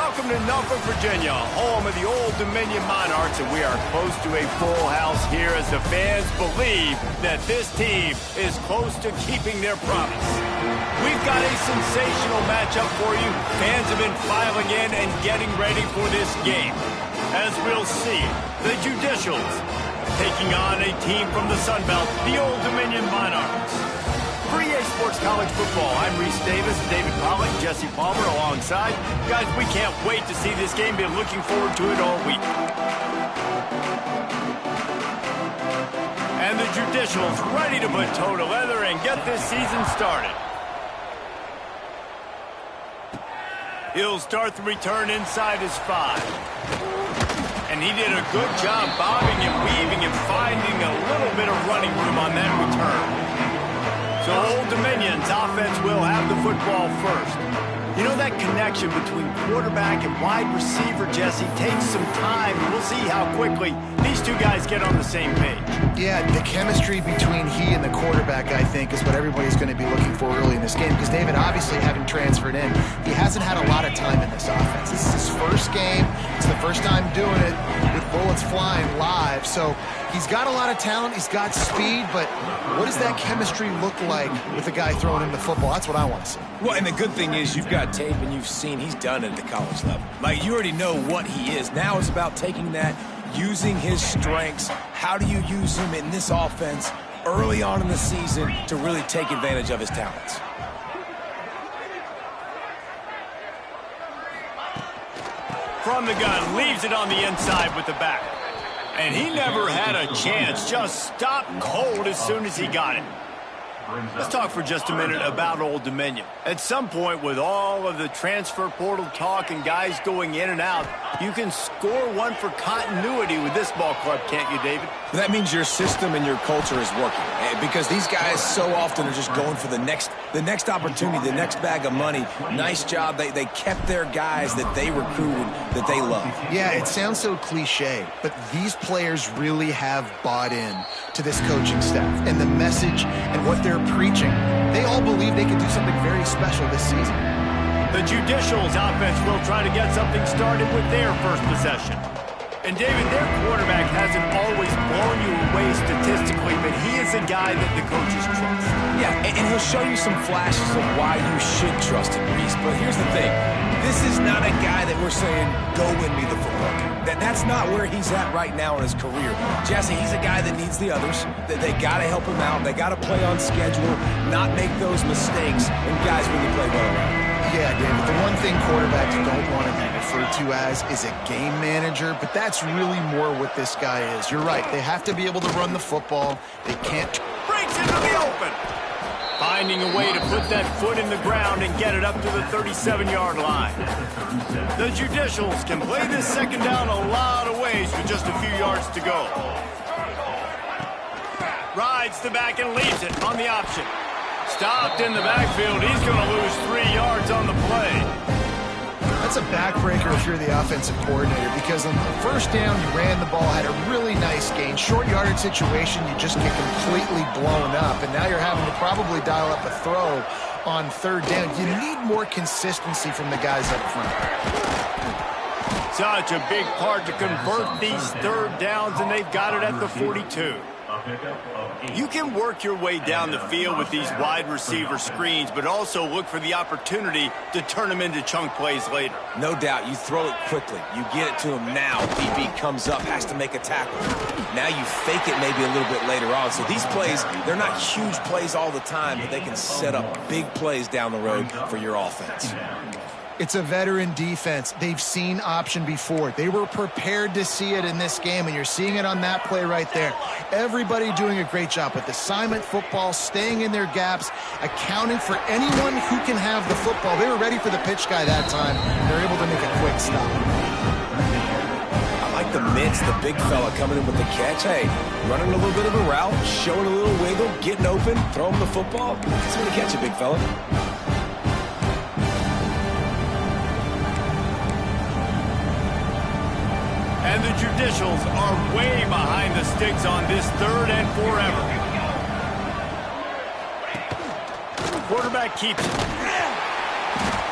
Welcome to Norfolk, Virginia, home of the Old Dominion Monarchs, and we are close to a full house here as the fans believe that this team is close to keeping their promise. We've got a sensational matchup for you. Fans have been filing in and getting ready for this game. As we'll see, the Judicials taking on a team from the Sun Belt, the Old Dominion Monarchs. For EA Sports College Football, I'm Reese Davis, David Pollack, Jesse Palmer alongside. Guys, we can't wait to see this game. Been looking forward to it all week. And the Judicials ready to put toe to leather and get this season started. He'll start the return inside his 5. And he did a good job bobbing and weaving and finding a little bit of running room on that return. So Old Dominion's offense will have the football first. You know, that connection between quarterback and wide receiver, Jesse, takes some time. We'll see how quickly these two guys get on the same page. Yeah, the chemistry between he and the quarterback, I think, is what everybody's going to be looking for early in this game. Because David, obviously, having transferred in, he hasn't had a lot of time in this offense. This is his first game. It's the first time doing it with bullets flying live. So he's got a lot of talent. He's got speed. But what does that chemistry look like with the guy throwing him the football? That's what I want to see. Well, and the good thing is you've got tape and you've seen he's done it at the college level. Like, you already know what he is. Now it's about taking that, using his strengths. How do you use him in this offense early on in the season to really take advantage of his talents? From the gun, leaves it on the inside with the back. And he never had a chance, just stopped cold as soon as he got it. Let's talk for just a minute about Old Dominion. At some point, with all of the transfer portal talk and guys going in and out, you can score one for continuity with this ball club, can't you, David? That means your system and your culture is working. Because these guys so often are just going for the next opportunity, the next bag of money. Nice job. They kept their guys that they recruited, that they love. Yeah, it sounds so cliche, but these players really have bought in to this coaching staff and the message and what they're preaching. They all believe they can do something very special this season. The Judicials offense will try to get something started with their first possession. And David, their quarterback hasn't always blown you away statistically, but he is a guy that the coaches trust. Yeah, and he'll show you some flashes of why you should trust him, Reese. But here's the thing. This is not a guy that we're saying, go win me the football game. That's not where he's at right now in his career. Jesse, he's a guy that needs the others. They got to help him out. They got to play on schedule, not make those mistakes, and guys really play well around him. Yeah, David, the one thing quarterbacks don't want to be referred to as is a game manager, but that's really more what this guy is. You're right. They have to be able to run the football. They can't. Breaks into the open. Finding a way to put that foot in the ground and get it up to the 37-yard line. The Judicials can play this second down a lot of ways with just a few yards to go. Rides the back and leaves it on the option. Stopped in the backfield. He's going to lose 3 yards on the play. That's a backbreaker if you're the offensive coordinator, because on the first down, you ran the ball, had a really nice gain. Short yardage situation, you just get completely blown up, and now you're having to probably dial up a throw on third down. You need more consistency from the guys up front. Such a big part to convert these third downs, and they've got it at the 42. You can work your way down the field with these wide receiver screens, but also look for the opportunity to turn them into chunk plays later. No doubt. You throw it quickly. You get it to him now. DB comes up, has to make a tackle. Now you fake it maybe a little bit later on. So these plays, they're not huge plays all the time, but they can set up big plays down the road for your offense. It's a veteran defense. They've seen option before. They were prepared to see it in this game, and you're seeing it on that play right there. Everybody doing a great job with assignment football, staying in their gaps, accounting for anyone who can have the football. They were ready for the pitch guy that time. They're able to make a quick stop. I like the mix, the big fella coming in with the catch. Hey, running a little bit of a route, showing a little wiggle, getting open, throwing the football. That's when you catch a big fella. And the Judicials are way behind the sticks on this third and forever. Quarterback keeps it.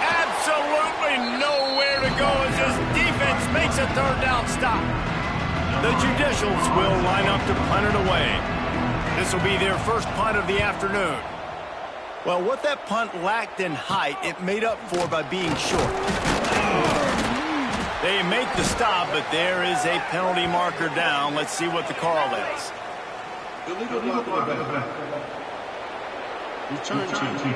Absolutely really nowhere to go as this defense makes a third down stop. The Judicials will line up to punt it away. This will be their first punt of the afternoon. Well, what that punt lacked in height, it made up for by being short. They make the stop, but there is a penalty marker down. Let's see what the call is. Return team.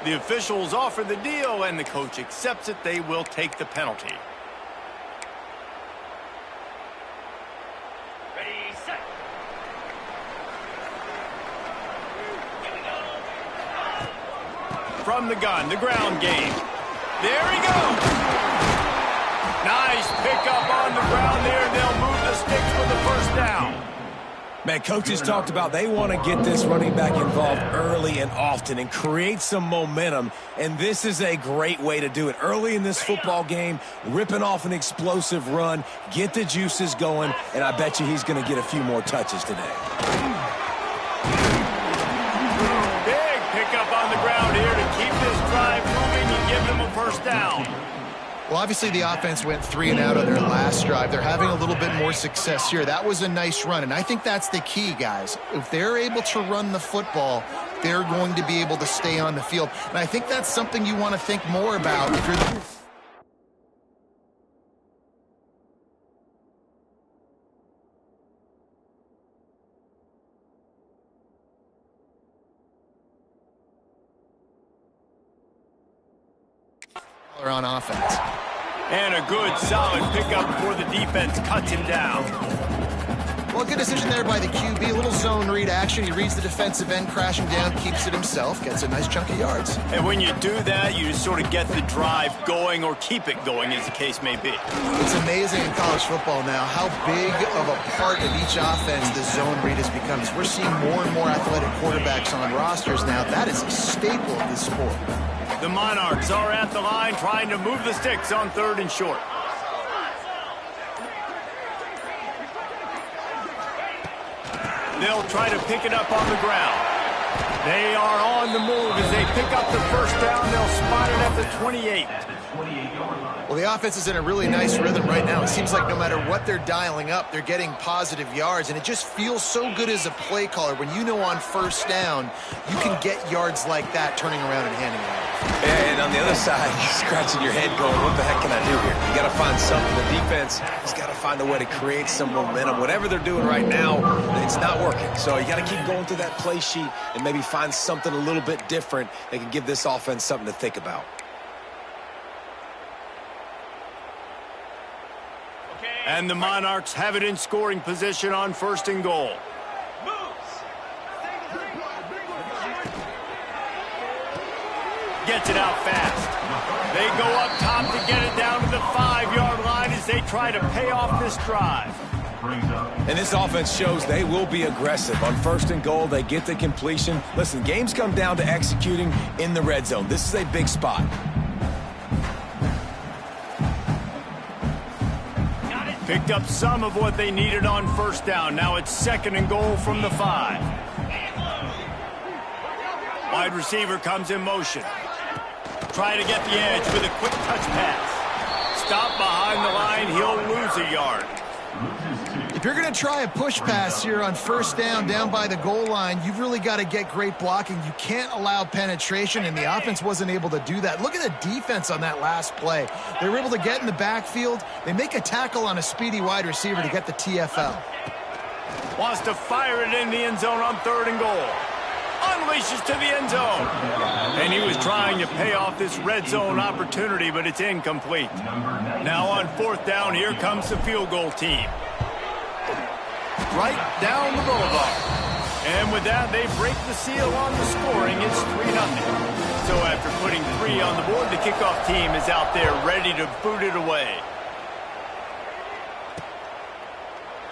The officials offer the deal, and the coach accepts it. They will take the penalty. Ready, set. From the gun, the ground game. There he goes. Nice pickup on the ground there. They'll move the sticks for the first down. Man, coaches talked about they want to get this running back involved early and often and create some momentum, and this is a great way to do it. Early in this football game, ripping off an explosive run, get the juices going, and I bet you he's going to get a few more touches today. Big pickup on the ground here to keep this drive moving and give them a first down. Well, obviously the offense went 3 and out on their last drive. They're having a little bit more success here. That was a nice run, and I think that's the key, guys. If they're able to run the football, they're going to be able to stay on the field. And I think that's something you want to think more about. If you're on offense. And a good, solid pickup before the defense cuts him down. Well, good decision there by the QB. A little zone read action. He reads the defensive end crashing down, keeps it himself, gets a nice chunk of yards. And when you do that, you just sort of get the drive going or keep it going, as the case may be. It's amazing in college football now how big of a part of each offense the zone read has become. We're seeing more and more athletic quarterbacks on rosters now. That is a staple of this sport. The Monarchs are at the line trying to move the sticks on 3rd and short. They'll try to pick it up on the ground. They are on the move as they pick up the first down. They'll spot it at the 28. Well, the offense is in a really nice rhythm right now. It seems like no matter what they're dialing up, they're getting positive yards, and it just feels so good as a play caller when you know on first down you can get yards like that turning around and handing it off. And on the other side, you're scratching your head going, what the heck can I do here? You got to find something. The defense has got to find a way to create some momentum. Whatever they're doing right now, it's not working. So you got to keep going through that play sheet and maybe find something a little bit different that can give this offense something to think about. And the Monarchs have it in scoring position on 1st and goal. Gets it out fast. They go up top to get it down to the 5-yard line as they try to pay off this drive. And this offense shows they will be aggressive. On 1st and goal, they get the completion. Listen, games come down to executing in the red zone. This is a big spot. Picked up some of what they needed on 1st down. Now it's 2nd and goal from the 5. Wide receiver comes in motion. Trying to get the edge with a quick touch pass. Stop behind the line. He'll lose a yard. If you're going to try a push pass here on 1st down by the goal line, you've really got to get great blocking. You can't allow penetration, and the offense wasn't able to do that. Look at the defense on that last play. They were able to get in the backfield. They make a tackle on a speedy wide receiver to get the TFL. Wants to fire it in the end zone on 3rd and goal. Unleashes to the end zone. And he was trying to pay off this red zone opportunity, but it's incomplete. Now on 4th down, here comes the field goal team. Right down the boulevard. And with that, they break the seal on the scoring. It's 3-0. So after putting 3 on the board, the kickoff team is out there ready to boot it away.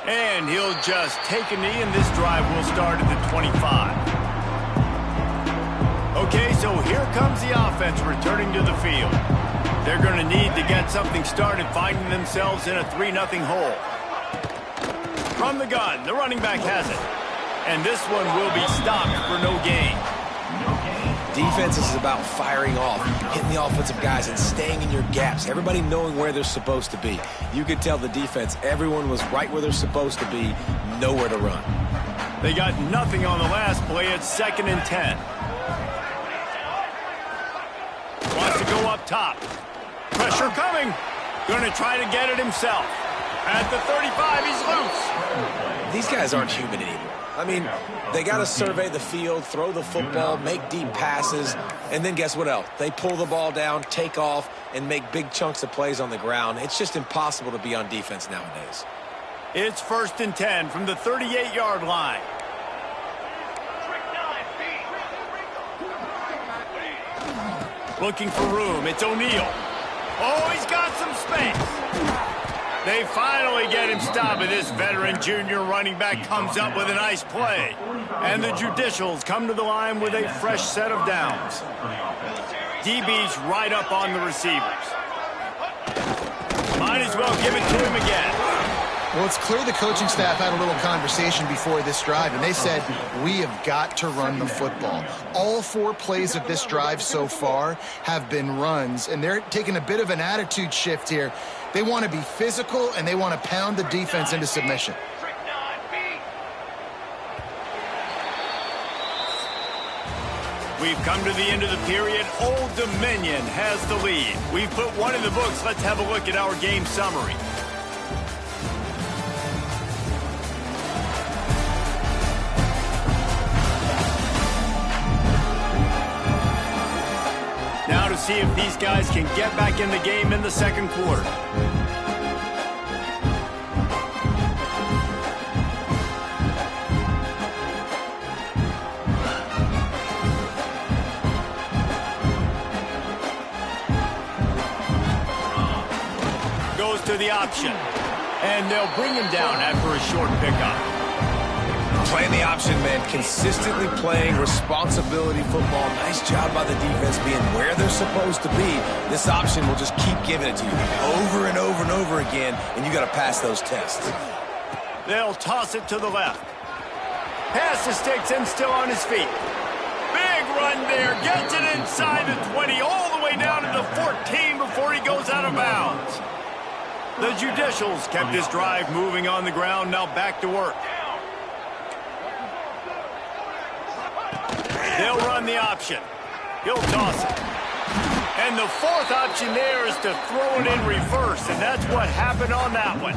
And he'll just take a knee, and this drive will start at the 25. Okay, so here comes the offense returning to the field. They're going to need to get something started, finding themselves in a 3-0 hole. From the gun, the running back has it. And this one will be stopped for no gain. Defense is about firing off, hitting the offensive guys, and staying in your gaps. Everybody knowing where they're supposed to be. You could tell the defense, everyone was right where they're supposed to be, nowhere to run. They got nothing on the last play. It's 2nd and 10. Wants to go up top. Pressure coming. Going to try to get it himself. At the 35, he's loose. These guys aren't human anymore. I mean, they got to survey the field, throw the football, make deep passes, and then guess what else? They pull the ball down, take off, and make big chunks of plays on the ground. It's just impossible to be on defense nowadays. It's 1st and 10 from the 38-yard line. Looking for room. It's O'Neal. Oh, he's got some space. They finally get him stopped, and this veteran junior running back comes up with a nice play. And the Judicials come to the line with a fresh set of downs. DB's right up on the receivers. Might as well give it to him again. Well, it's clear the coaching staff had a little conversation before this drive, and they said, we have got to run the football. All 4 plays of this drive so far have been runs, and they're taking a bit of an attitude shift here. They want to be physical, and they want to pound the defense into submission. We've come to the end of the period. Old Dominion has the lead. We've put one in the books. Let's have a look at our game summary. Now to see if these guys can get back in the game in the 2nd quarter. Goes to the option, and they'll bring him down after a short pickup. Playing the option, man. Consistently playing responsibility football. Nice job by the defense being where they're supposed to be. This option will just keep giving it to you over and over and over again, and you got to pass those tests. They'll toss it to the left. Pass the sticks and still on his feet. Big run there. Gets it inside the 20, all the way down to the 14 before he goes out of bounds. The Judicials kept this drive moving on the ground. Now back to work. They'll run the option. He'll toss it. And the 4th option there is to throw it in reverse, and that's what happened on that one.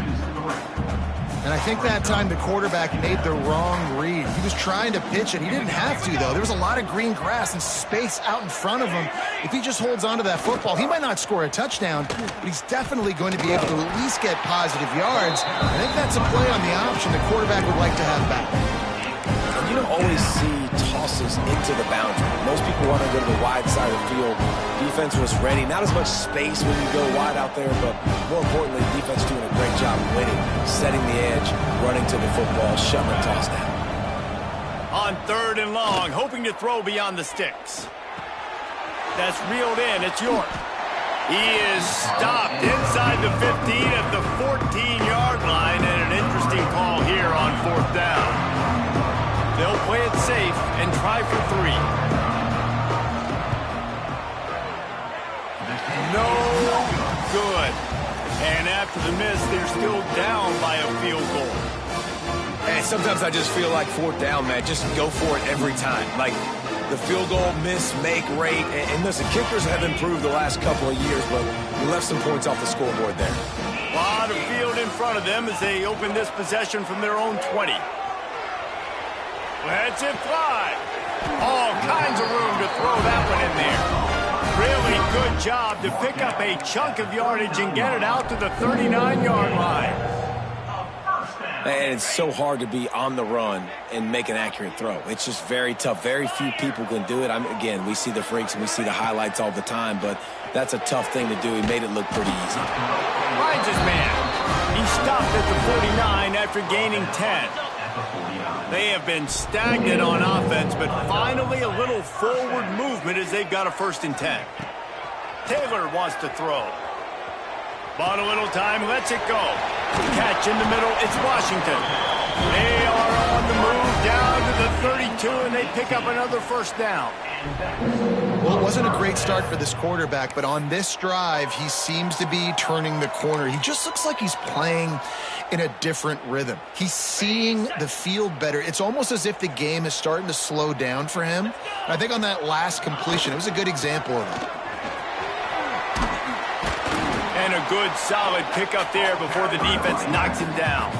And I think that time the quarterback made the wrong read. He was trying to pitch it. He didn't have to, though. There was a lot of green grass and space out in front of him. If he just holds on to that football, he might not score a touchdown, but he's definitely going to be able to at least get positive yards. I think that's a play on the option the quarterback would like to have back. You don't always see tosses into the boundary. Most people want to go to the wide side of the field. Defense was ready. Not as much space when you go wide out there, but more importantly, defense doing a great job winning, setting the edge, running to the football, shutting the toss down. On 3rd and long, hoping to throw beyond the sticks. That's reeled in. It's York. He is stopped inside the 15 at the 14-yard line, and an interesting call here on 4th down. They'll play it safe and try for 3. No good. And after the miss, they're still down by a field goal. And sometimes I just feel like 4th down, man. Just go for it every time. Like the field goal miss, make rate. And listen, kickers have improved the last couple of years, but we left some points off the scoreboard there. A lot of field in front of them as they open this possession from their own 20. Lets it fly. All kinds of room to throw that one in there. Really good job to pick up a chunk of yardage and get it out to the 39-yard line. And it's so hard to be on the run and make an accurate throw. It's just very tough. Very few people can do it. Again, we see the freaks and we see the highlights all the time, but that's a tough thing to do. He made it look pretty easy. Finds his man. He stopped at the 49 after gaining 10. They have been stagnant on offense, but finally a little forward movement as they've got a 1st and 10. Taylor wants to throw. Bought a little time, lets it go. Catch in the middle, it's Washington. They are on the move down to the 32, and they pick up another first down. Well, it wasn't a great start for this quarterback, but on this drive, he seems to be turning the corner. He just looks like he's playing in a different rhythm. He's seeing the field better. It's almost as if the game is starting to slow down for him. And I think on that last completion, it was a good example of it. And a good, solid pickup there before the defense knocks him down.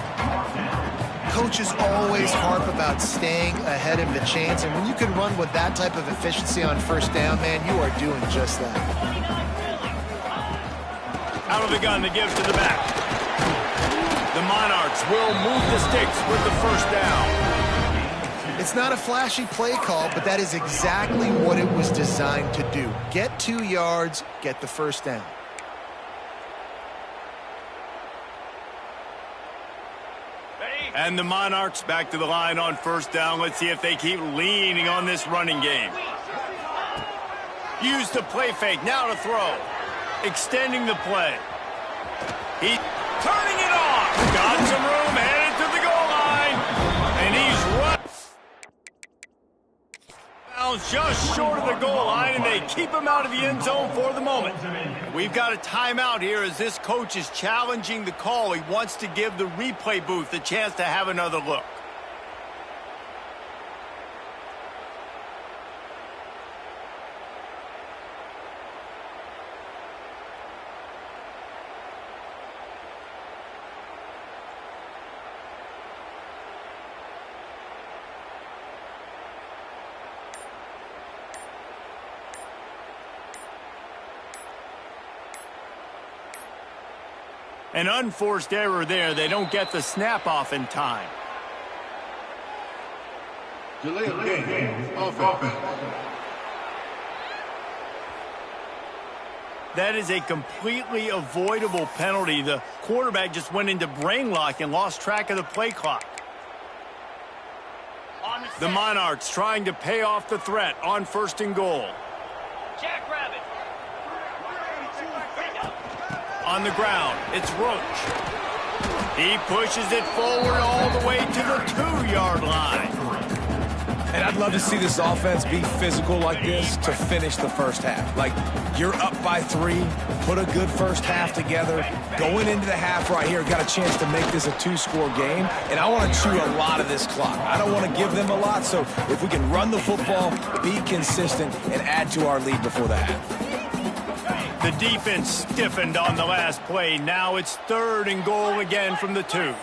Coaches always harp about staying ahead of the chains, and when you can run with that type of efficiency on first down, man, you are doing just that. Out of the gun, the gives to the back. The Monarchs will move the sticks with the first down. It's not a flashy play call, but that is exactly what it was designed to do. Get 2 yards, get the first down. And the Monarchs back to the line on first down. Let's see if they keep leaning on this running game. Use the play fake, now to throw. Extending the play. He's turning it off. Got some room, headed to the goal line. And he's run. Just short of the goal line, and they keep him out of the end zone for the moment. We've got a timeout here as this coach is challenging the call. He wants to give the replay booth a chance to have another look. An unforced error there. They don't get the snap off in time. Delay of game. Offense. That is a completely avoidable penalty. The quarterback just went into brain lock and lost track of the play clock. The Monarchs trying to pay off the threat on first and goal. Jackrabbit. On the ground, it's Roach. He pushes it forward all the way to the 2-yard line. And I'd love to see this offense be physical like this to finish the first half. Like, you're up by 3, put a good first half together. Going into the half right here, got a chance to make this a 2-score game, and I want to chew a lot of this clock. I don't want to give them a lot, so if we can run the football, be consistent, and add to our lead before the half. The defense stiffened on the last play. Now it's 3rd and goal again from the 2.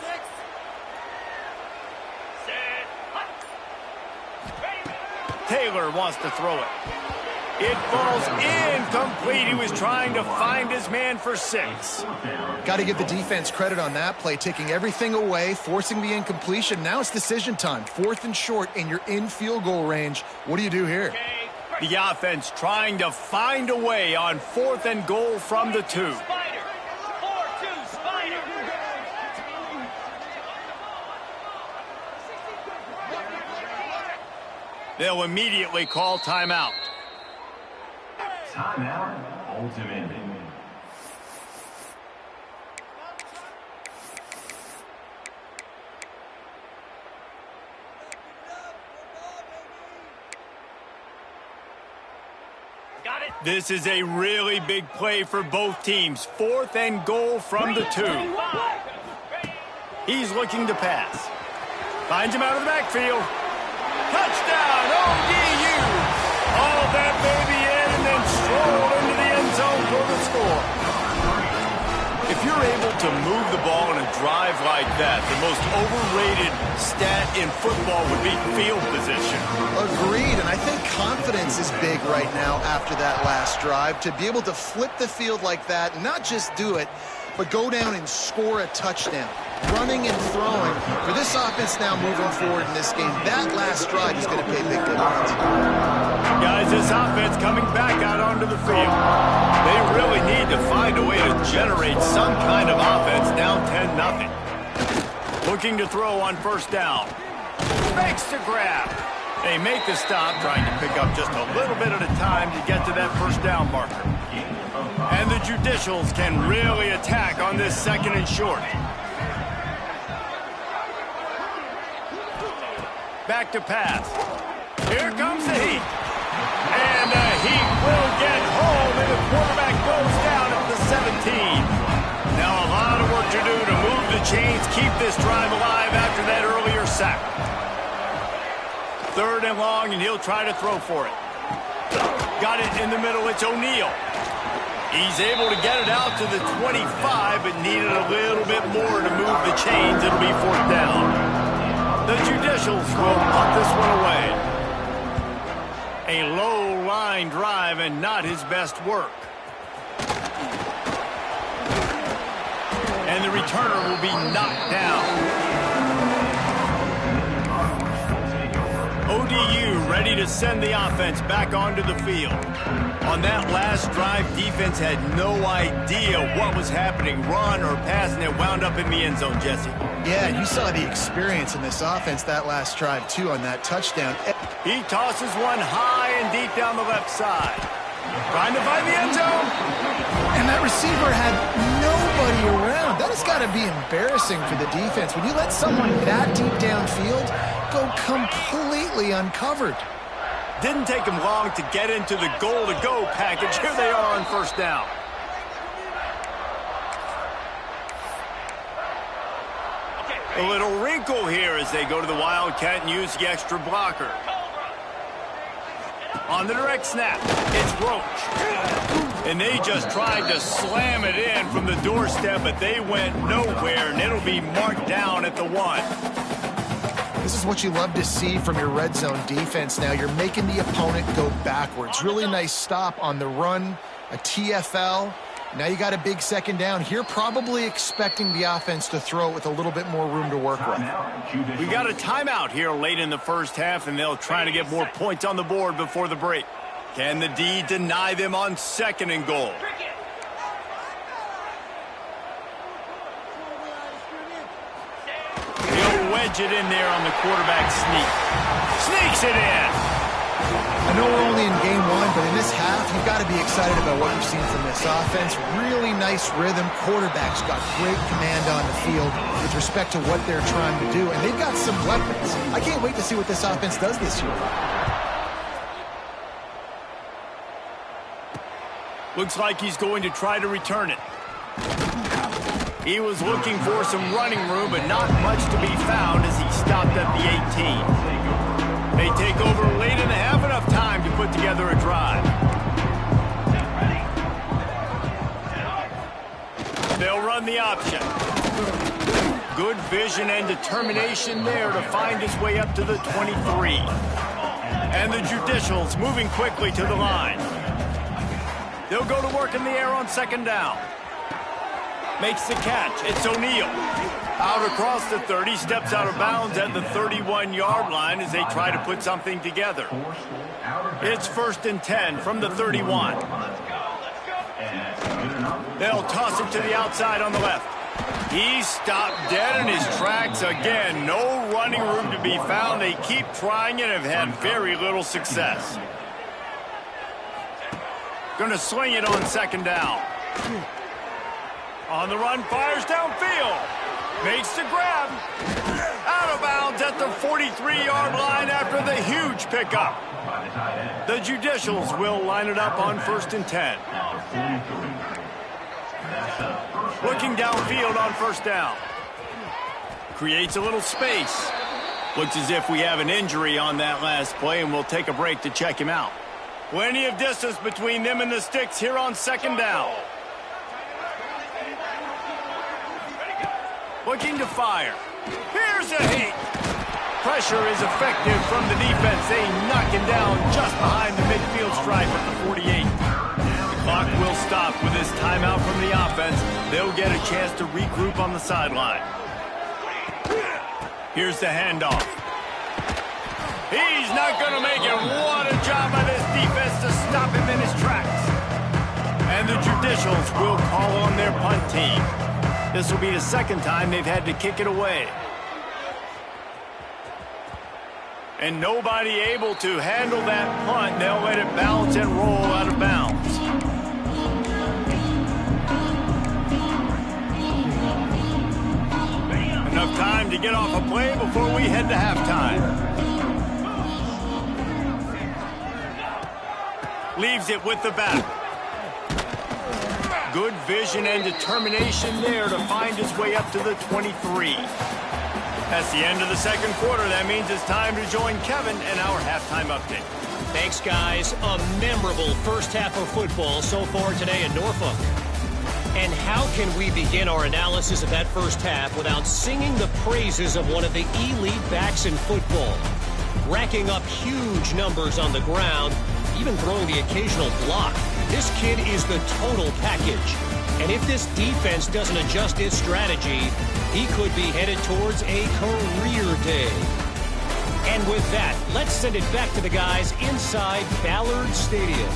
Taylor wants to throw it. It falls incomplete. He was trying to find his man for 6. Got to give the defense credit on that play, taking everything away, forcing the incompletion. Now it's decision time. 4th and short, and you're in field goal range. What do you do here? The offense trying to find a way on 4th and goal from the 2. Spider. 4-2 Spider. They'll immediately call timeout. Timeout. Ultimate. This is a really big play for both teams. 4th and goal from the 2. He's looking to pass. Finds him out of the backfield. Touchdown, ODU. All that baby in and then strolled into the end zone for the score. If you're able to move the ball in a drive like that, the most overrated stat in football would be field position. Agreed, and I think confidence is big right now after that last drive. To be able to flip the field like that, not just do it, but go down and score a touchdown. Running and throwing. For this offense now moving forward in this game, that last drive is going to pay big dividends. Guys, this offense coming back out onto the field. They really need to find a way to generate some kind of offense down 10-0. Looking to throw on first down. Makes the grab. They make the stop, trying to pick up just a little bit at a time to get to that first down marker. And the Judicials can really attack on this 2nd and short. Back to pass. Here comes the Heat. And the Heat will get home, and the quarterback goes down at the 17. Now a lot of work to do to move the chains, keep this drive alive after that earlier sack. 3rd and long, and he'll try to throw for it. Got it in the middle. It's O'Neal. He's able to get it out to the 25, but needed a little bit more to move the chains. It'll be 4th down. The Judicials will punt this one away. A low-line drive and not his best work. And the returner will be knocked down. ODU ready to send the offense back onto the field. On that last drive, defense had no idea what was happening, run or pass, and it wound up in the end zone, Jesse. Yeah, you saw the experience in this offense that last drive, too, on that touchdown. He tosses one high and deep down the left side. Trying to find the end zone. And that receiver had nobody around. That has got to be embarrassing for the defense. When you let someone that deep downfield go completely uncovered. Didn't take him long to get into the goal-to-go package. Here they are on 1st down. A little wrinkle here as they go to the Wildcat and use the extra blocker. On the direct snap, it's Roach. And they just tried to slam it in from the doorstep, but they went nowhere, and it'll be marked down at the 1. This is what you love to see from your red zone defense now. You're making the opponent go backwards. Really nice stop on the run, a TFL. Now you got a big 2nd down. Here probably expecting the offense to throw it with a little bit more room to work with. We got a timeout here late in the 1st half, and they'll try to get more points on the board before the break. Can the D deny them on 2nd and goal? He'll wedge it in there on the quarterback sneak. Sneaks it in. I know we're only in game 1, but in this half, you've got to be excited about what you've seen from this offense. Really nice rhythm. Quarterback's got great command on the field with respect to what they're trying to do, and they've got some weapons. I can't wait to see what this offense does this year. Looks like he's going to try to return it. He was looking for some running room, but not much to be found as he stopped at the 18. They take over late in the half, enough time to put together a drive. They'll run the option. Good vision and determination there to find his way up to the 23. And the Judicials moving quickly to the line. They'll go to work in the air on 2nd down. Makes the catch. It's O'Neal. Out across the 30, steps out of bounds at the 31-yard line as they try to put something together. It's 1st and 10 from the 31. They'll toss it to the outside on the left. He's stopped dead in his tracks again. No running room to be found. They keep trying and have had very little success. Gonna swing it on 2nd down. On the run, fires downfield. Makes the grab. Out of bounds at the 43-yard line after the huge pickup. The Judicials will line it up on 1st and 10. Looking downfield on 1st down. Creates a little space. Looks as if we have an injury on that last play, and we'll take a break to check him out. Plenty of distance between them and the sticks here on 2nd down. Looking to fire. Here's a Heat. Pressure is effective from the defense. They knock him down just behind the midfield stripe at the 48. The clock will stop with this timeout from the offense. They'll get a chance to regroup on the sideline. Here's the handoff. He's not going to make it. What a job by this defense to stop him in his tracks. And the Judicials will call on their punt team. This will be the 2nd time they've had to kick it away. And nobody able to handle that punt. They'll let it bounce and roll out of bounds. Enough time to get off a play before we head to halftime. leaves it with the back. Good vision and determination there to find his way up to the 23. That's the end of the second quarter. That means it's time to join Kevin and our halftime update. Thanks, guys. A memorable first half of football so far today in Norfolk. And how can we begin our analysis of that first half without singing the praises of one of the elite backs in football? Racking up huge numbers on the ground, even throwing the occasional block. This kid is the total package. And if this defense doesn't adjust its strategy, he could be headed towards a career day. And with that, let's send it back to the guys inside Ballard Stadium.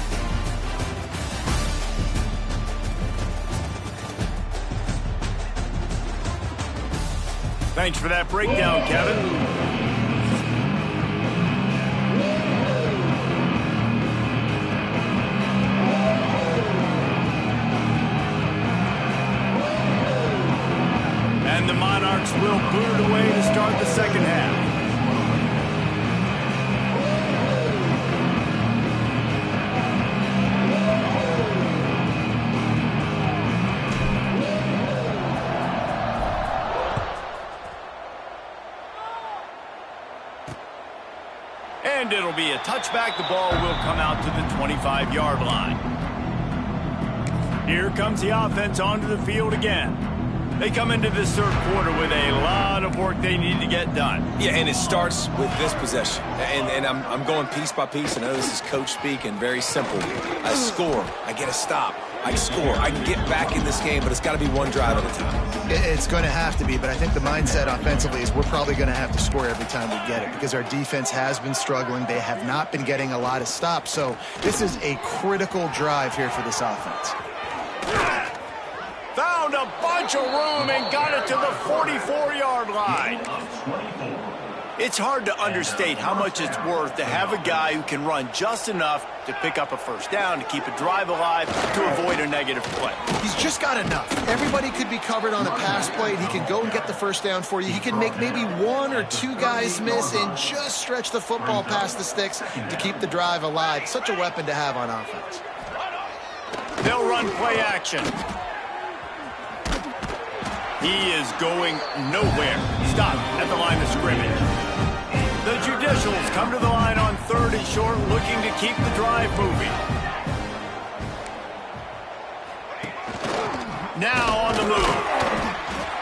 Thanks for that breakdown, Kevin. And the Monarchs will boot it away to start the second half. And it'll be a touchback. The ball will come out to the 25-yard line. Here comes the offense onto the field again. They come into this third quarter with a lot of work they need to get done. Yeah, and it starts with this possession. And I'm going piece by piece. I know this is coach speak and very simple. I score. I get a stop. I score. I can get back in this game, but it's got to be one drive at a time. It's going to have to be, but I think the mindset offensively is we're probably going to have to score every time we get it because our defense has been struggling. They have not been getting a lot of stops. So this is a critical drive here for this offense. Found a bunch of room and got it to the 44-yard line. It's hard to understate how much it's worth to have a guy who can run just enough to pick up a first down, to keep a drive alive, to avoid a negative play. He's just got enough. Everybody could be covered on the pass play, and he can go and get the first down for you. He can make maybe one or two guys miss and just stretch the football past the sticks to keep the drive alive. Such a weapon to have on offense. They'll run play action. He is going nowhere. Stop at the line of scrimmage. The Judicials come to the line on 3rd and short, looking to keep the drive moving. Now on the move.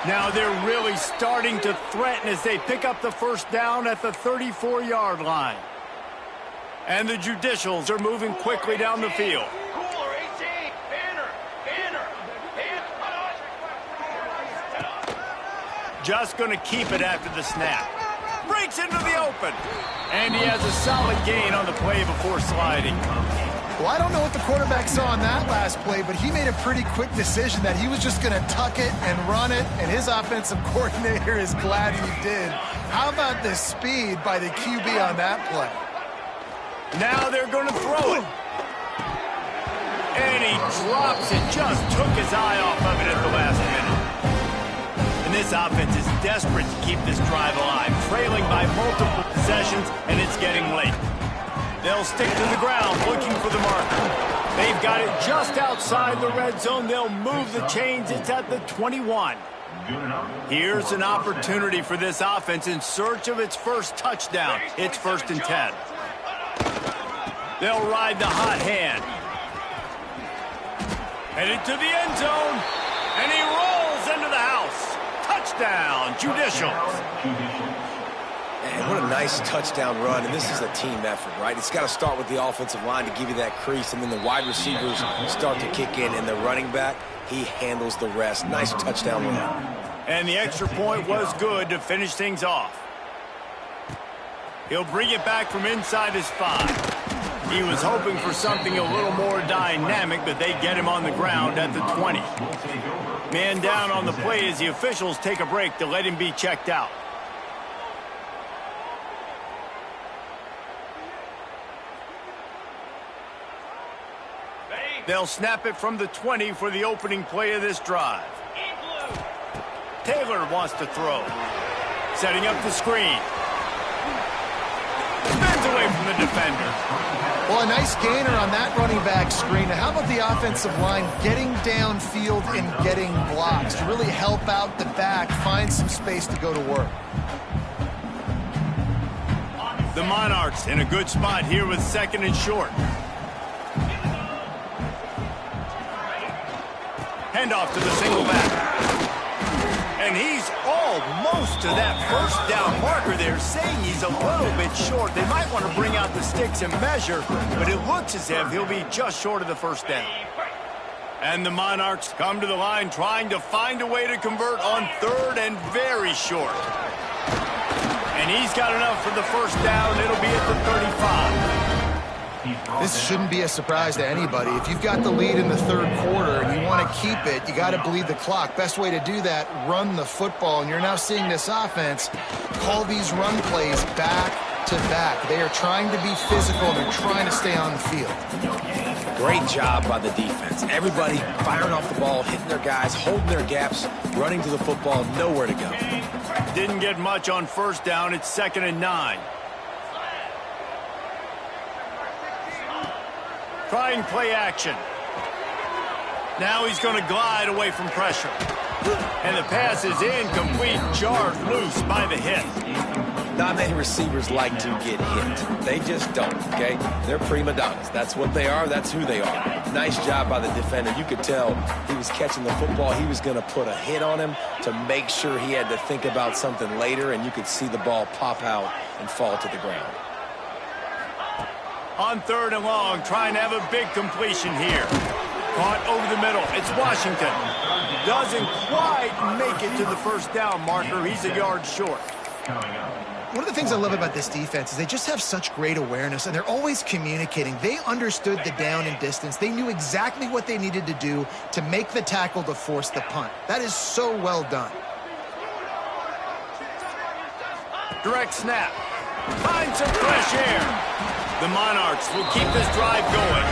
Now they're really starting to threaten as they pick up the first down at the 34-yard line. And the Judicials are moving quickly down the field. Just going to keep it after the snap. Breaks into the open. And he has a solid gain on the play before sliding. Well, I don't know what the quarterback saw on that last play, but he made a pretty quick decision that he was just going to tuck it and run it, and his offensive coordinator is glad he did. How about the speed by the QB on that play? Now they're going to throw it. And he drops it. Just took his eye off of it at the last minute. And this offense is desperate to keep this drive alive, trailing by multiple possessions, and it's getting late. They'll stick to the ground looking for the marker. They've got it just outside the red zone. They'll move the chains. It's at the 21. Here's an opportunity for this offense in search of its first touchdown. It's 1st and 10. They'll ride the hot hand. Headed to the end zone. And he rolls into the house. Touchdown, Judicials. Man, what a nice touchdown run, and this is a team effort, right? It's got to start with the offensive line to give you that crease, and then the wide receivers start to kick in, and the running back, he handles the rest. Nice touchdown run. And the extra point was good to finish things off. He'll bring it back from inside his 5. He was hoping for something a little more dynamic, but they get him on the ground at the 20. Man down on the play as the officials take a break to let him be checked out. They'll snap it from the 20 for the opening play of this drive. Taylor wants to throw. Setting up the screen. Spins away from the defender. Well, a nice gainer on that running back screen. Now, how about the offensive line getting downfield and getting blocks to really help out the back, find some space to go to work? The Monarchs in a good spot here with 2nd and short. Handoff to the single back. And he's almost to that first down marker there, saying he's a little bit short. They might want to bring out the sticks and measure, but it looks as if he'll be just short of the first down. And the Monarchs come to the line trying to find a way to convert on 3rd and very short. And he's got enough for the first down. It'll be at the 35. This shouldn't be a surprise to anybody. If you've got the lead in the 3rd quarter and you want to keep it, you got to bleed the clock. Best way to do that, run the football. And you're now seeing this offense call these run plays back to back. They are trying to be physical. They're trying to stay on the field. Great job by the defense. Everybody firing off the ball, hitting their guys, holding their gaps, running to the football, nowhere to go. Didn't get much on first down. It's 2nd and 9. Trying play action. Now he's going to glide away from pressure. And the pass is incomplete, jarred loose by the hit. Not many receivers like to get hit. They just don't, okay? They're prima donnas. That's what they are. That's who they are. Nice job by the defender. You could tell he was catching the football. He was going to put a hit on him to make sure he had to think about something later, and you could see the ball pop out and fall to the ground. On 3rd and long, trying to have a big completion here. Caught over the middle. It's Washington. Doesn't quite make it to the first down marker. He's a yard short. One of the things I love about this defense is they just have such great awareness, and they're always communicating. They understood the down and distance. They knew exactly what they needed to do to make the tackle to force the punt. That is so well done. Direct snap. Find some fresh air. The Monarchs will keep this drive going.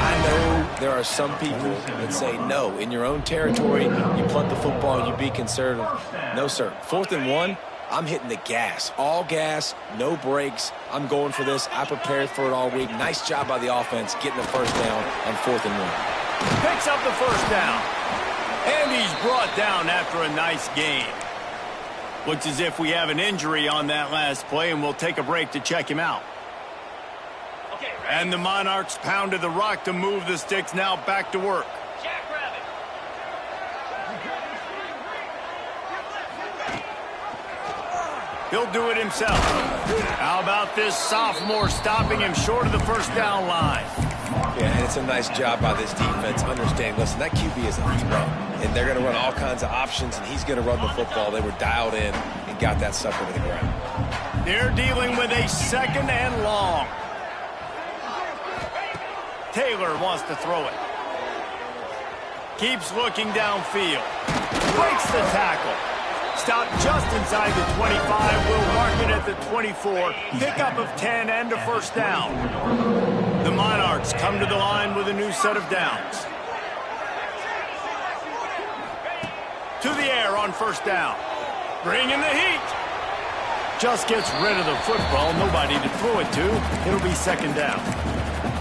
I know there are some people that say, no, in your own territory, you punt the football and you be conservative. No, sir. 4th and 1, I'm hitting the gas. All gas, no brakes. I'm going for this. I prepared for it all week. Nice job by the offense getting the first down on 4th and 1. Picks up the first down. And he's brought down after a nice gain. Looks as if we have an injury on that last play, and we'll take a break to check him out. And the Monarchs pounded the rock to move the sticks, now back to work. Jackrabbit. He'll do it himself. How about this sophomore stopping him short of the first down line? Yeah, and it's a nice job by this defense. Understand, listen, that QB is a threat, and they're going to run all kinds of options, and he's going to run the football. They were dialed in and got that sucker to the ground. They're dealing with a 2nd and long. Taylor wants to throw it. Keeps looking downfield. Breaks the tackle. Stopped just inside the 25. Will mark it at the 24. Pickup of 10 and a first down. The Monarchs come to the line with a new set of downs. To the air on first down. Bringing the heat. Just gets rid of the football. Nobody to throw it to. It'll be 2nd down.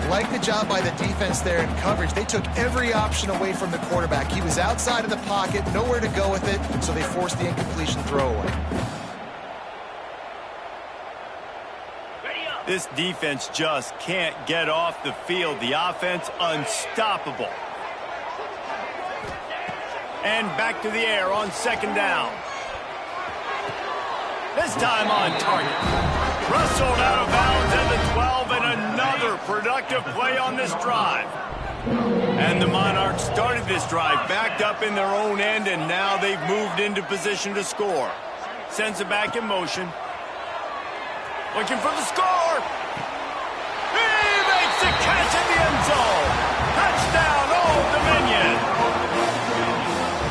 Like the job by the defense there in coverage. They took every option away from the quarterback. He was outside of the pocket, nowhere to go with it, so they forced the incompletion throwaway. This defense just can't get off the field. The offense unstoppable. And back to the air on 2nd down. This time on target. Wrestled out of bounds at the 12, and another productive play on this drive. And the Monarchs started this drive backed up in their own end, and now they've moved into position to score. Sends it back in motion. Looking for the score. He makes the catch in the end zone. Touchdown, Old Dominion.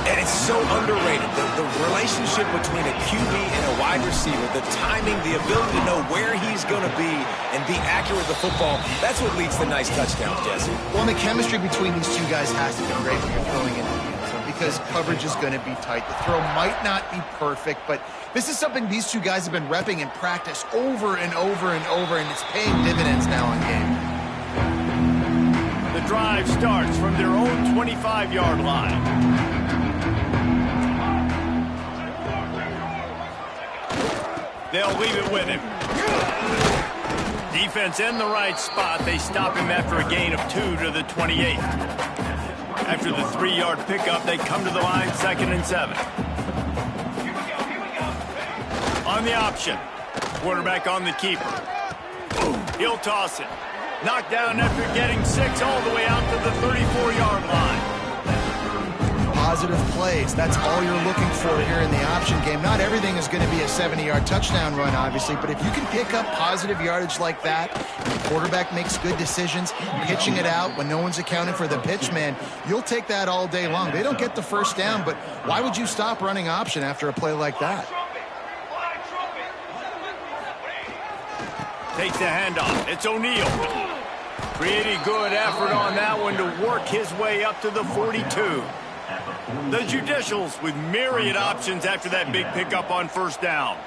And it's so underrated. The relationship between a QB and a wide receiver, the timing, the ability to know where he's going to be and be accurate with the football, that's what leads to nice touchdowns, Jesse. Well, and the chemistry between these two guys has to be great when you're throwing in the end zone, because coverage is going to be tight. The throw might not be perfect, but this is something these two guys have been repping in practice over and over and over, and it's paying dividends now in game. The drive starts from their own 25-yard line. They'll leave it with him. Defense in the right spot. They stop him after a gain of 2 to the 28. After the 3-yard pickup, they come to the line 2nd and 7. On the option. Quarterback on the keeper. He'll toss it. Knocked down after getting 6 all the way out to the 34-yard line. Positive plays. That's all you're looking for here in the option game. Not everything is going to be a 70-yard touchdown run, obviously, but if you can pick up positive yardage like that, and the quarterback makes good decisions, pitching it out when no one's accounting for the pitch, man, you'll take that all day long. They don't get the first down, but why would you stop running option after a play like that? Takes the handoff. It's O'Neal. Pretty good effort on that one to work his way up to the 42. The Judicials with myriad options after that big pickup on first down.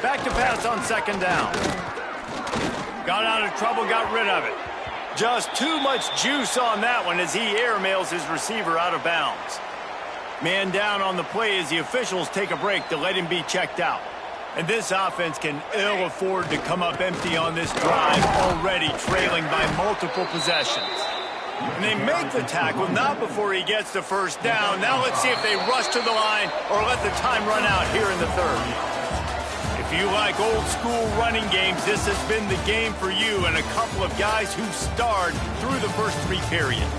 Back to pass on 2nd down. Got out of trouble, got rid of it. Just too much juice on that one as he airmails his receiver out of bounds. Man down on the play as the officials take a break to let him be checked out. And this offense can ill afford to come up empty on this drive, already trailing by multiple possessions. And they make the tackle, not before he gets the first down. Now let's see if they rush to the line or let the time run out here in the 3rd. If you like old school running games, this has been the game for you and a couple of guys who starred through the first 3 periods.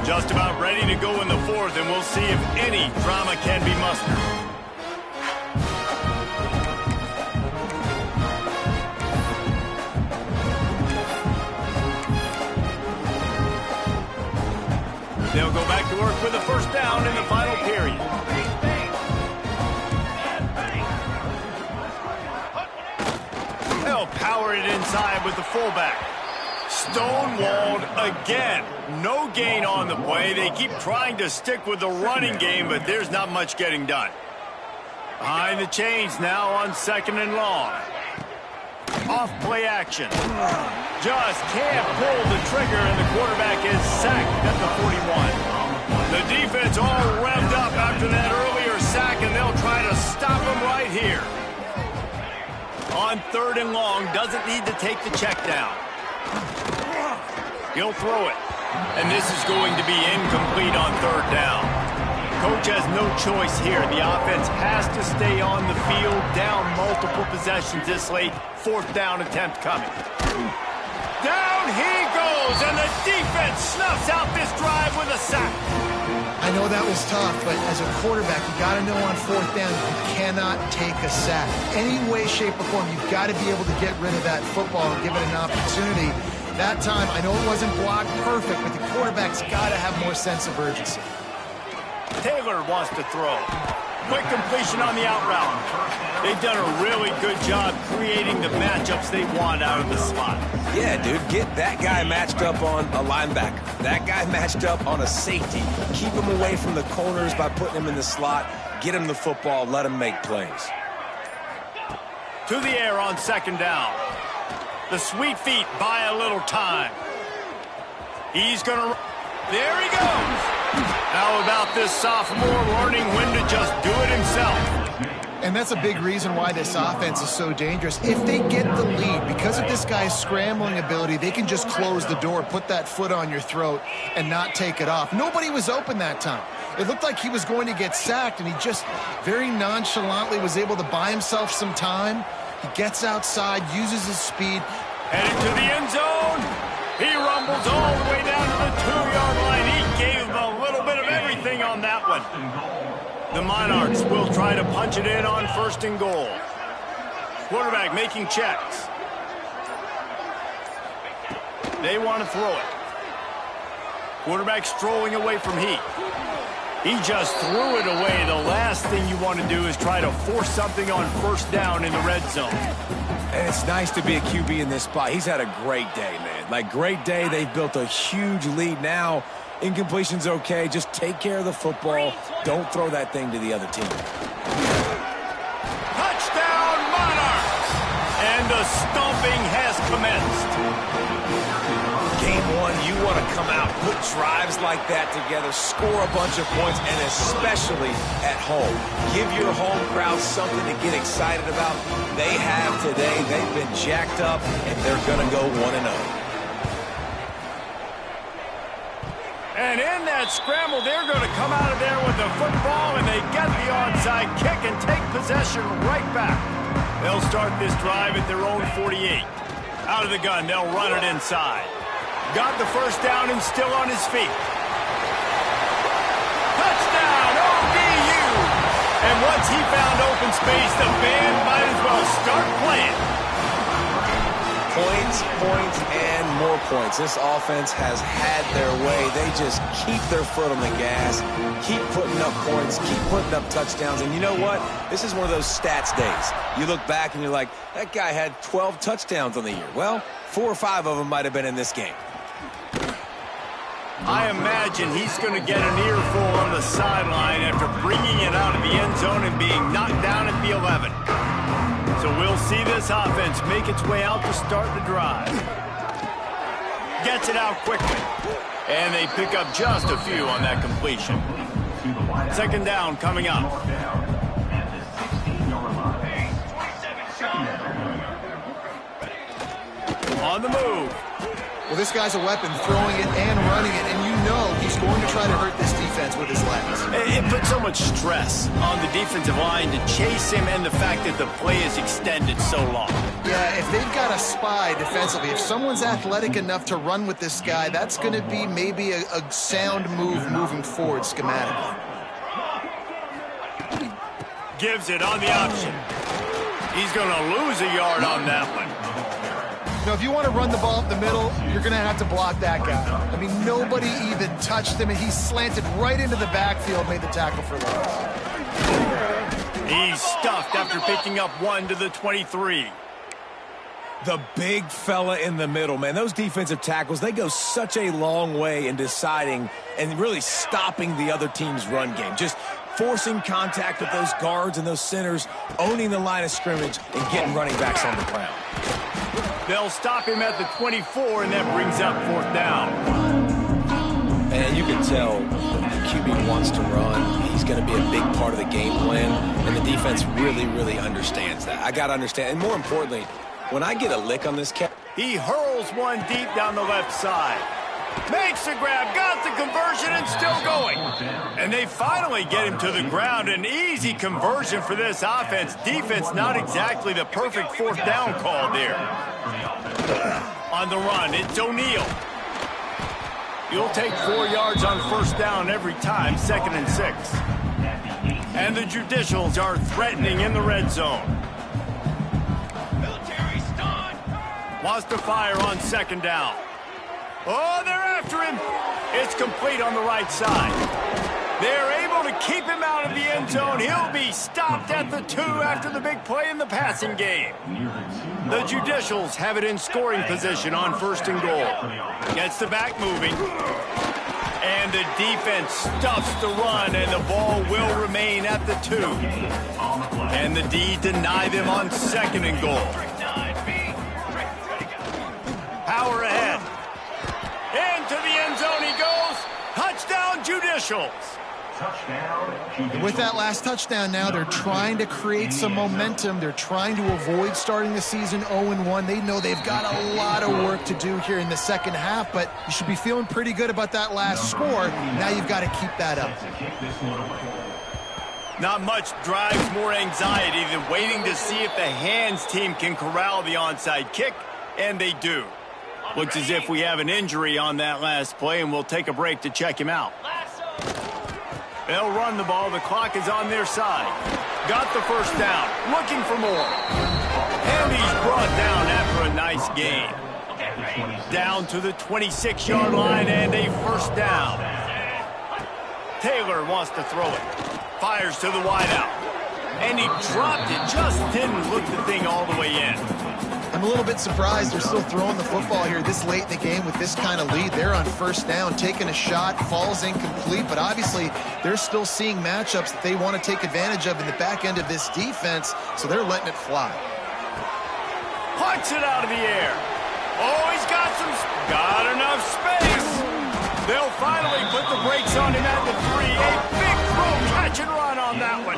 Just about ready to go in the 4th, and we'll see if any drama can be mustered. They'll go back to work with a first down in the final period. They'll power it inside with the fullback. Stonewalled again. No gain on the play. They keep trying to stick with the running game, but there's not much getting done. Behind the chains now on 2nd and long. Off play action. Just can't pull the trigger, and the quarterback is sacked at the 41. The defense all revved up after that earlier sack, and they'll try to stop him right here. On 3rd and long, doesn't need to take the check down. He'll throw it. And this is going to be incomplete on 3rd down. Coach has no choice here. The offense has to stay on the field, down multiple possessions this late. 4th down attempt coming. Down he goes, and the defense snuffs out this drive with a sack. I know that was tough, but as a quarterback, you got to know on 4th down, you cannot take a sack. Any way, shape, or form, you've got to be able to get rid of that football and give it an opportunity. That time, I know it wasn't blocked perfect, but the quarterback's got to have more sense of urgency. Taylor wants to throw. Quick completion on the out route. They've done a really good job creating the matchups they want out of the slot. Yeah, dude, get that guy matched up on a linebacker. That guy matched up on a safety. Keep him away from the corners by putting him in the slot. Get him the football. Let him make plays. To the air on 2nd down. The sweet feet buy a little time. He's going to... There he goes. How about this sophomore learning when to just do it himself? And that's a big reason why this offense is so dangerous. If they get the lead, because of this guy's scrambling ability, they can just close the door, put that foot on your throat, and not take it off. Nobody was open that time. It looked like he was going to get sacked, and he just very nonchalantly was able to buy himself some time. He gets outside, uses his speed. Heading to the end zone. He rumbles all the way down to the 2-yard line. He gave him a little bit of everything on that one. The Monarchs will try to punch it in on 1st and goal. Quarterback making checks. They want to throw it. Quarterback strolling away from Heath. He just threw it away. The last thing you want to do is try to force something on first down in the red zone. And it's nice to be a QB in this spot. He's had a great day, man. Like, great day. They've built a huge lead now. Incompletion's okay. Just take care of the football. Don't throw that thing to the other team. Touchdown, Monarchs! And the stomping has commenced. Game one, you want to come out, put drives like that together, score a bunch of points, and especially at home. Give your home crowd something to get excited about. They have today. They've been jacked up, and they're going to go 1-0. And in that scramble, they're going to come out of there with the football, and they get the onside kick and take possession right back. They'll start this drive at their own 48. Out of the gun, they'll run it inside. Got the first down and still on his feet. Touchdown, ODU! And once he found open space, the band might as well start playing. Points, points, and more points. This offense has had their way. They just keep their foot on the gas, keep putting up points, keep putting up touchdowns. And you know what? This is one of those stats days. You look back and you're like, that guy had 12 touchdowns on the year. Well, 4 or 5 of them might have been in this game. I imagine he's going to get an earful on the sideline after bringing it out of the end zone and being knocked down at the 11. So we'll see this offense make its way out to start the drive. Gets it out quickly. And they pick up just a few on that completion. Second down coming up. On the move. Well, this guy's a weapon, throwing it and running it, and you know he's going to try to hurt this defense with his legs. It puts so much stress on the defensive line to chase him and the fact that the play is extended so long. Yeah, if they've got a spy defensively, if someone's athletic enough to run with this guy, that's going to be maybe a sound move moving forward schematically. Gives it on the option. He's going to lose a yard on that one. You know, if you want to run the ball up the middle, you're going to have to block that guy. I mean, nobody even touched him, and he slanted right into the backfield, made the tackle for loss. He's stuffed after picking up 1 to the 23. The big fella in the middle, man. Those defensive tackles, they go such a long way in deciding and really stopping the other team's run game. Just forcing contact with those guards and those centers, owning the line of scrimmage, and getting running backs on the ground. They'll stop him at the 24, and that brings up 4th down. And you can tell the QB wants to run. He's going to be a big part of the game plan, and the defense really, really understands that. I got to understand. And more importantly, when I get a lick on this cat, he hurls one deep down the left side. Makes the grab, got the conversion, and still going. And they finally get him to the ground. An easy conversion for this offense. Defense, not exactly the perfect 4th down call there. On the run, it's O'Neal. You'll take 4 yards on first down every time, 2nd and 6. And the Judicials are threatening in the red zone. Wants to fire on 2nd down. Oh, they're after him. It's complete on the right side. They're able to keep him out of the end zone. He'll be stopped at the 2 after the big play in the passing game. The Judicials have it in scoring position on 1st and goal. Gets the back moving. And the defense stuffs the run, and the ball will remain at the 2. And the D deny them on 2nd and goal. Power ahead. Into the end zone he goes. Touchdown, Judicials. With that last touchdown now, they're trying to create some momentum. They're trying to avoid starting the season 0-1. They know they've got a lot of work to do here in the second half, but you should be feeling pretty good about that last score. Now you've got to keep that up. Not much drives more anxiety than waiting to see if the hands team can corral the onside kick, and they do. Looks as if we have an injury on that last play, and we'll take a break to check him out. They'll run the ball. The clock is on their side. Got the first down. Looking for more. And he's brought down after a nice gain. Down to the 26-yard line and a first down. Taylor wants to throw it. Fires to the wideout. And he dropped it. Just didn't look the thing all the way in. I'm a little bit surprised they're still throwing the football here this late in the game with this kind of lead. They're on first down, taking a shot, falls incomplete, but obviously they're still seeing matchups that they want to take advantage of in the back end of this defense, so they're letting it fly. Punts it out of the air. Oh, he's got enough space. They'll finally put the brakes on him at the 3. A big throw, catch and run on that one.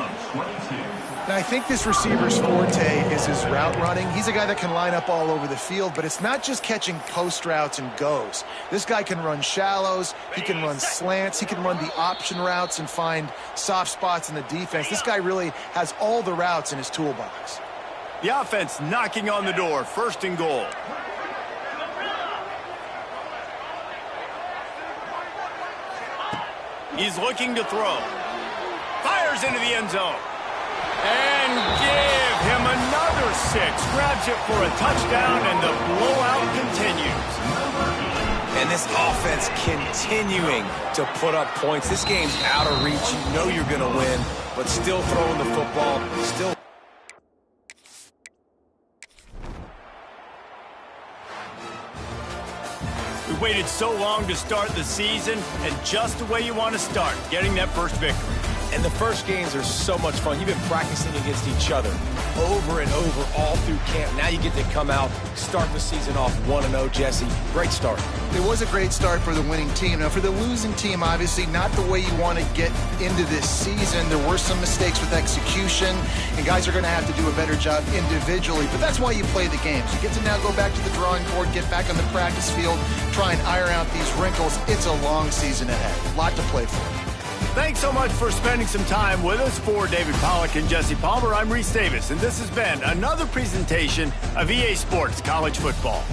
Now, I think this receiver's forte is his route running. He's a guy that can line up all over the field, but it's not just catching post routes and goes. This guy can run shallows, he can run slants, he can run the option routes and find soft spots in the defense. This guy really has all the routes in his toolbox. The offense knocking on the door, 1st and goal. He's looking to throw. Fires into the end zone. And give him another 6. Grabs it for a touchdown, and the blowout continues. And this offense continuing to put up points. This game's out of reach. You know you're going to win, but still throwing the football, still. We waited so long to start the season, and just the way you want to start, getting that first victory. And the first games are so much fun. You've been practicing against each other over and over all through camp. Now you get to come out, start the season off 1-0, Jesse. Great start. It was a great start for the winning team. Now, for the losing team, obviously not the way you want to get into this season. There were some mistakes with execution, and guys are going to have to do a better job individually. But that's why you play the games. You get to now go back to the drawing board, get back on the practice field, try and iron out these wrinkles. It's a long season ahead. A lot to play for. Thanks so much for spending some time with us. For David Pollack and Jesse Palmer, I'm Reese Davis, and this has been another presentation of EA Sports College Football.